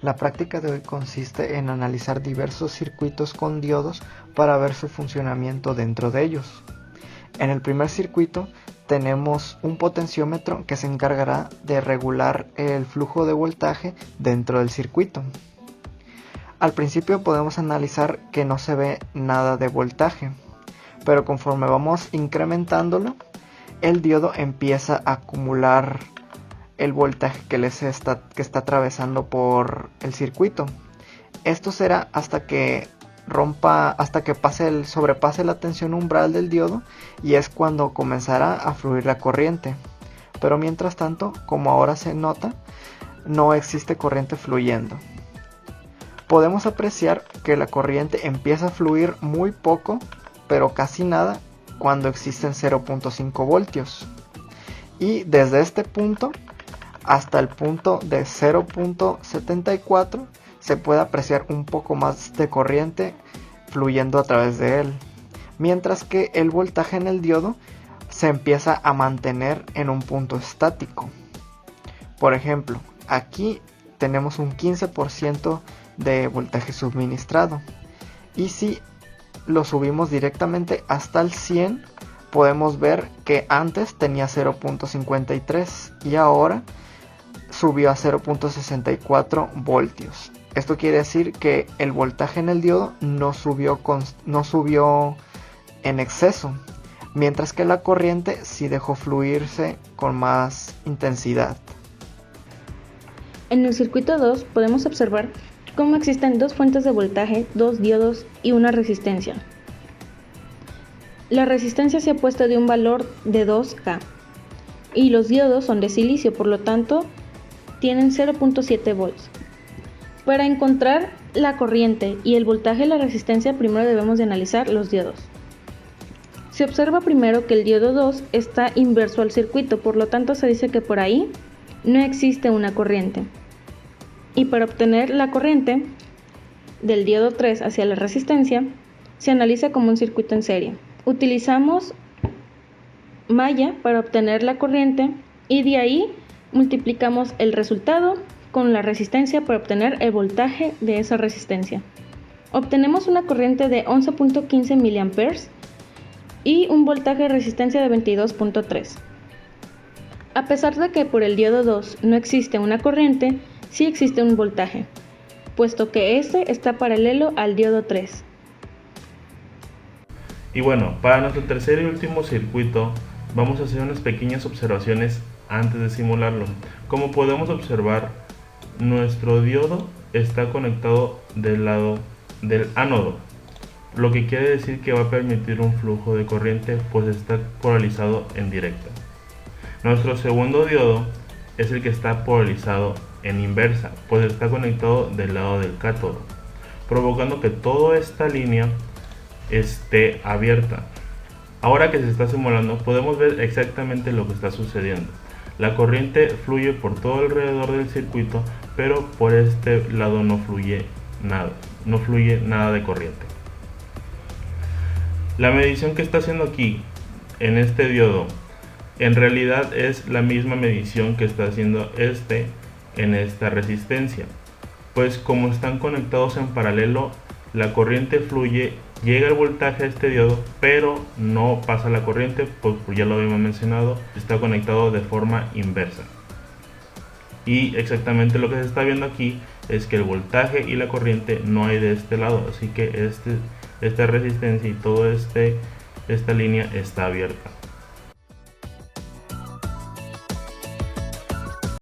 La práctica de hoy consiste en analizar diversos circuitos con diodos para ver su funcionamiento dentro de ellos. En el primer circuito tenemos un potenciómetro que se encargará de regular el flujo de voltaje dentro del circuito. Al principio podemos analizar que no se ve nada de voltaje, pero conforme vamos incrementándolo, el diodo empieza a acumular el voltaje que está atravesando por el circuito. Esto será hasta que sobrepase la tensión umbral del diodo, y es cuando comenzará a fluir la corriente. Pero mientras tanto, como ahora se nota, no existe corriente fluyendo. Podemos apreciar que la corriente empieza a fluir muy poco, pero casi nada, cuando existen 0.5 voltios. Y desde este punto hasta el punto de 0.74 se puede apreciar un poco más de corriente fluyendo a través de él, mientras que el voltaje en el diodo se empieza a mantener en un punto estático. Por ejemplo, aquí tenemos un 15% de voltaje suministrado, y si lo subimos directamente hasta el 100, podemos ver que antes tenía 0.53 y ahora subió a 0.64 voltios. Esto quiere decir que el voltaje en el diodo no subió en exceso, mientras que la corriente sí dejó fluirse con más intensidad. En el circuito 2 podemos observar cómo existen dos fuentes de voltaje, dos diodos y una resistencia. La resistencia se ha puesto de un valor de 2K y los diodos son de silicio, por lo tanto tienen 0.7 volts. Para encontrar la corriente y el voltaje de la resistencia, primero debemos de analizar los diodos. Se observa primero que el diodo 2 está inverso al circuito, por lo tanto se dice que por ahí no existe una corriente. Y para obtener la corriente del diodo 3 hacia la resistencia, se analiza como un circuito en serie. Utilizamos malla para obtener la corriente y de ahí multiplicamos el resultado con la resistencia para obtener el voltaje de esa resistencia. Obtenemos una corriente de 11.15 mA y un voltaje de resistencia de 22.3. A pesar de que por el diodo 2 no existe una corriente, sí existe un voltaje, puesto que este está paralelo al diodo 3. Y bueno, para nuestro tercer y último circuito vamos a hacer unas pequeñas observaciones antes de simularlo. Como podemos observar, nuestro diodo está conectado del lado del ánodo, lo que quiere decir que va a permitir un flujo de corriente, pues está polarizado en directa. Nuestro segundo diodo es el que está polarizado en inversa, pues está conectado del lado del cátodo, provocando que toda esta línea esté abierta. Ahora que se está simulando, podemos ver exactamente lo que está sucediendo. La corriente fluye por todo alrededor del circuito, pero por este lado no fluye nada de corriente. La medición que está haciendo aquí en este diodo en realidad es la misma medición que está haciendo en esta resistencia, pues como están conectados en paralelo, la corriente fluye, llega el voltaje a este diodo, pero no pasa la corriente, pues ya lo habíamos mencionado, está conectado de forma inversa. Y exactamente lo que se está viendo aquí es que el voltaje y la corriente no hay de este lado, así que esta resistencia y toda esta línea está abierta.